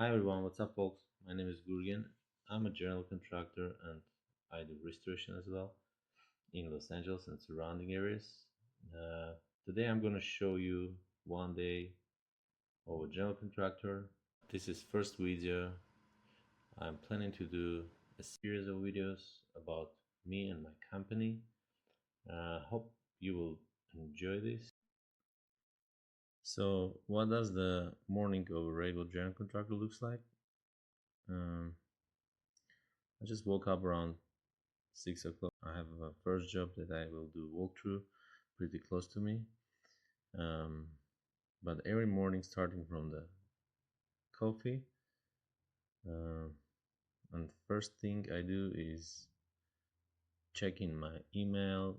Hi everyone, what's up folks? My name is Gurgen. I'm a general contractor and I do restoration as well in Los Angeles and surrounding areas. Uh, Today I'm going to show you one day of a general contractor. This is first video. I'm planning to do a series of videos about me and my company. Hope you will enjoy this. So what does the morning of a regular general contractor looks like? I just woke up around 6 o'clock. I have a first job that I will do walkthrough pretty close to me. But every morning, starting from the coffee, and first thing I do is checking my email,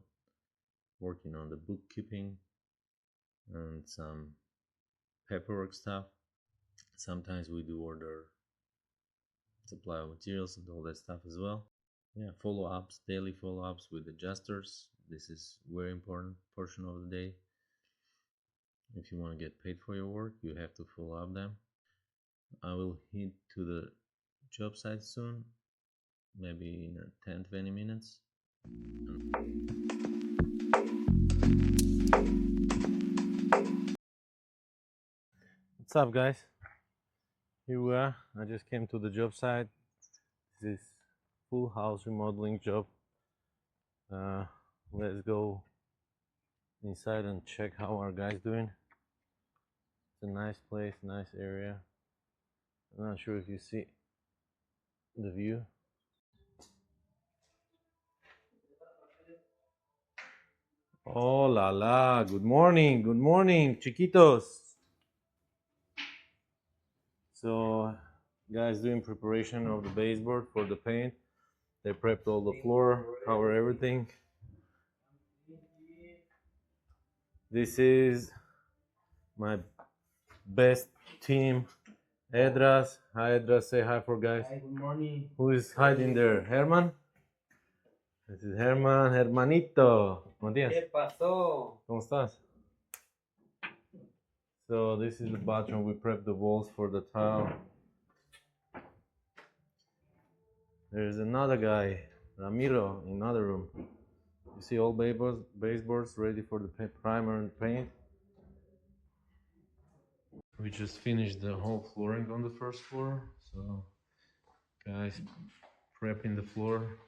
working on the bookkeeping, and some paperwork stuff. Sometimes we do order supply of materials and all that stuff as well. Yeah, follow-ups, daily follow-ups with adjusters. This is very important portion of the day. If you want to get paid for your work, you have to follow up them. I will head to the job site soon, maybe in 10-20 minutes. What's up guys? Here we are. I just came to the job site. This is full house remodeling job. Let's go inside and check how our guys doing. It's a nice place, nice area. I'm not sure if you see the view. Oh la la, good morning, chiquitos. So guys doing preparation of the baseboard for the paint. They prepped all the floor, cover everything. This is my best team, Edras. Hi Edras, say hi for guys. Hi, good morning. Who is hiding there? Herman? This is Herman, hermanito. Matías. ¿Qué pasó? ¿Cómo estás? So this is the bathroom. We prepped the walls for the tile. There's another guy, Ramiro, in another room. You see all baseboards ready for the primer and paint. We just finished the whole flooring on the first floor. So guys prepping the floor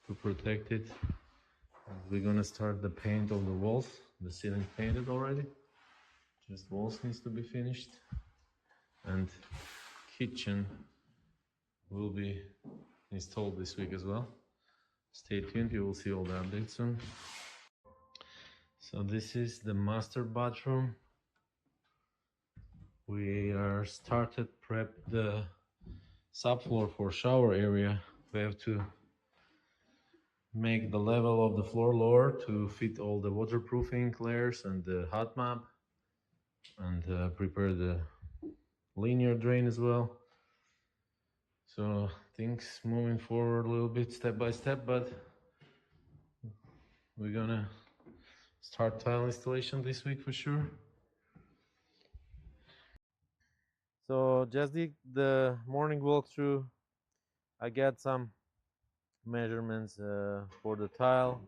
to protect it. And we're gonna start the paint of the walls. The ceiling painted already. Just walls needs to be finished. And kitchen will be installed this week as well. Stay tuned, you will see all the updates soon. So this is the master bathroom. We are started prep the subfloor for shower area. We have to make the level of the floor lower to fit all the waterproofing layers and the hot map, and prepare the linear drain as well. So things moving forward a little bit step by step, but we're gonna start tile installation this week for sure. So just did the morning walkthrough. I got some measurements for the tile.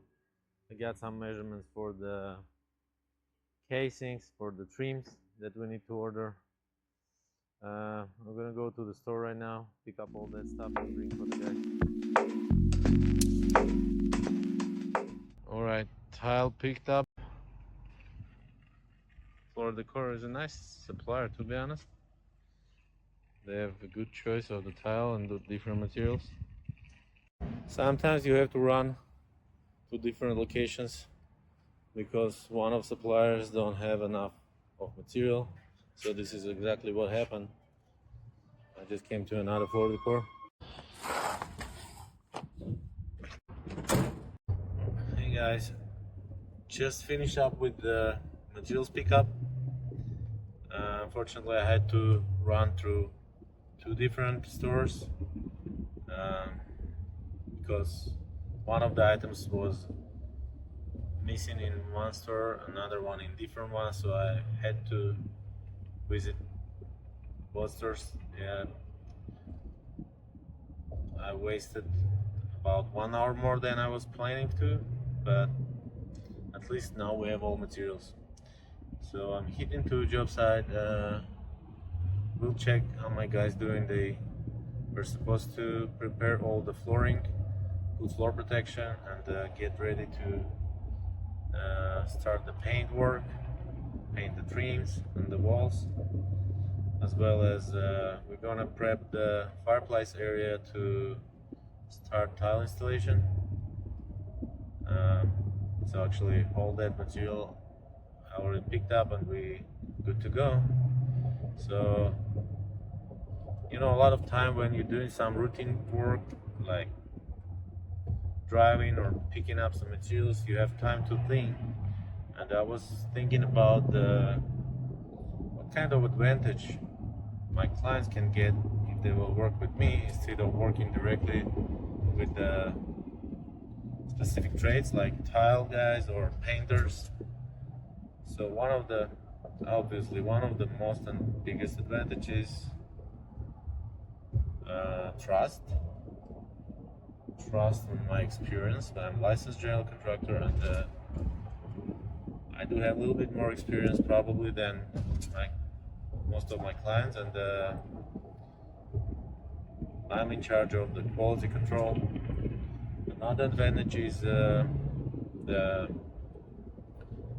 I got some measurements for the casings, for the trims that we need to order. I'm gonna go to the store right now, pick up all that stuff and bring for the guys. All right, tile picked up. Floor Decor is a nice supplier, to be honest. They have a good choice of the tile and the different materials. Sometimes you have to run to different locations because one of suppliers don't have enough of material. So this is exactly what happened. I just came to another Floor Decor. Hey guys, just finished up with the materials pickup. Unfortunately, I had to run through 2 different stores because one of the items was missing in one store, another one in different one, so I had to visit both stores. Yeah, I wasted about 1 hour more than I was planning to, but at least now we have all materials. So I'm heading to a job site. We'll check how my guys doing. We're supposed to prepare all the flooring, put floor protection, and get ready to start the paint work, paint the trims and the walls, as well as we're gonna prep the fireplace area to start tile installation. So actually all that material I already picked up and we good to go. So a lot of time when you're doing some routine work like driving or picking up some materials, you have time to think. And I was thinking about what kind of advantage my clients can get if they will work with me instead of working directly with the specific trades like tile guys or painters. So obviously one of the most and biggest advantages trust in my experience. I'm a licensed general contractor, and I do have a little bit more experience probably than most of my clients, and I'm in charge of the quality control. Another advantage is the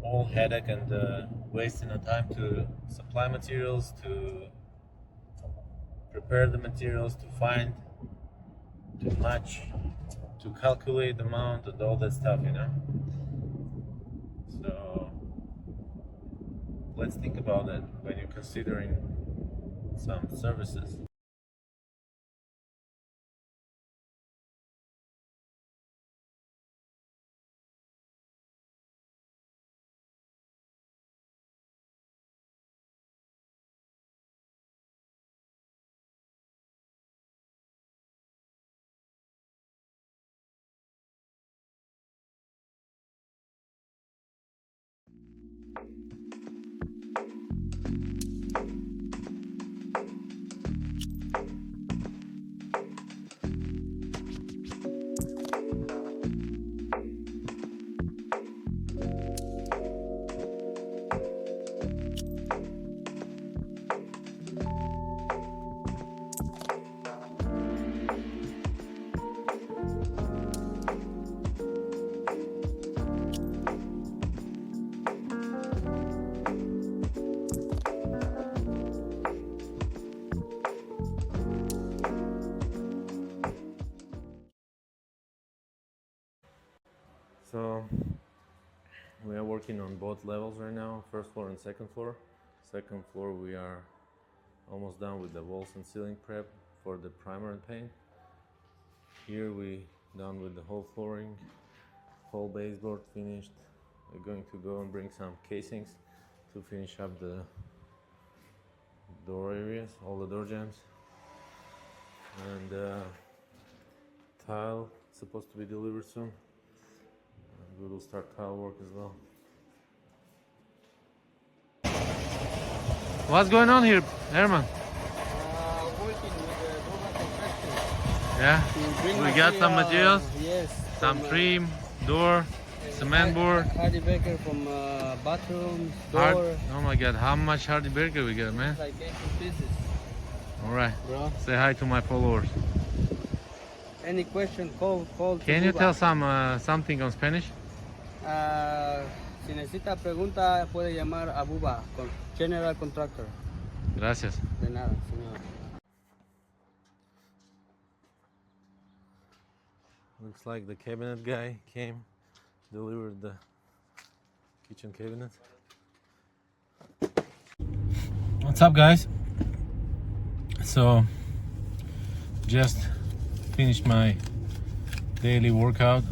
whole headache and wasting of time to supply materials, to prepare the materials, to find, to match, to calculate the amount and all that stuff, So let's think about that when you're considering some services. So we are working on both levels right now, first floor and second floor. Second floor we are almost done with the walls and ceiling prep for the primer and paint. Here we done with the whole flooring, whole baseboard finished. We're going to go and bring some casings to finish up the door areas, all the door jambs. And tile supposed to be delivered soon. We will start tile work as well. What's going on here, Herman? Working with the BUBA contractor. Yeah, we got some materials, Yes. some trim, door, cement board. Hardy Baker from bathrooms, Hard. door. Oh my God, how much Hardy Baker we got, man? Like 80 pieces, All right, bro. say hi to my followers. Any question, call to Can you BUBA. tell something on Spanish? Si necesita pregunta, puede llamar a BUBA, General Contractor. Gracias. De nada, señor. Looks like the cabinet guy came, delivered the kitchen cabinet. What's up, guys? So, just finished my daily workout.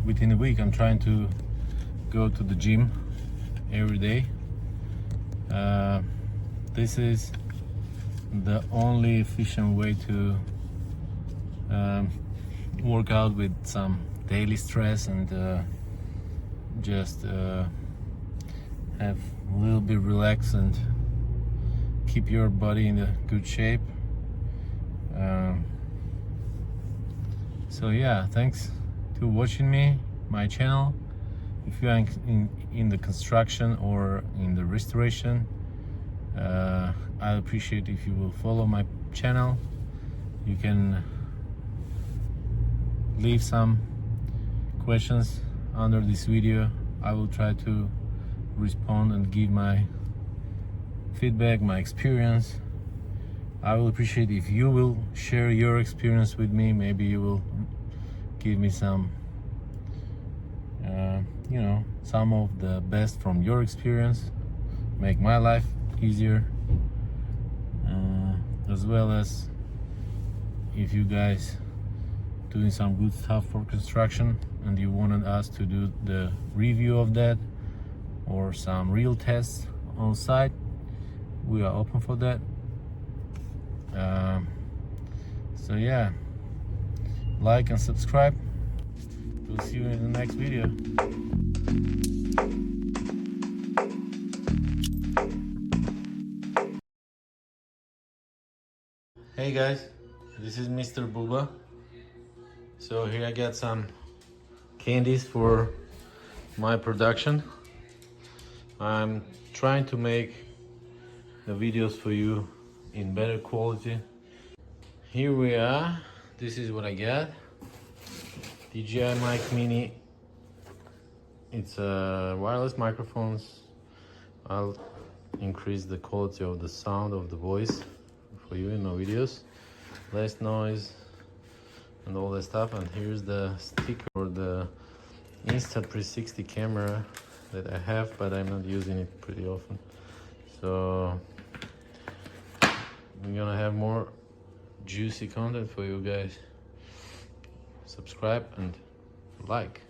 Within a week, I'm trying to go to the gym every day. This is the only efficient way to work out with some daily stress and just have a little bit relaxed and keep your body in a good shape. Um, so yeah, thanks to watching my channel. If you are in the construction or in the restoration, I appreciate if you will follow my channel. You can leave some questions under this video. I will try to respond and give my feedback, my experience. I will appreciate if you will share your experience with me. Maybe you will give me some some of the best from your experience, make my life easier, as well as if you guys doing some good stuff for construction and you wanted us to do the review of that or some real tests on site, we are open for that. So yeah, like and subscribe. We'll see you in the next video. Hey guys, this is Mr. BUBA. So here I got some candies for my production. I'm trying to make the videos for you in better quality. Here we are. This is what I got. DJI Mic Mini. It's wireless microphones. I'll increase the quality of the sound of the voice for you in my videos. Less noise and all that stuff. And here's the sticker for the Insta360 camera that I have, but I'm not using it pretty often. So we're gonna have more juicy content for you guys. Subscribe and like.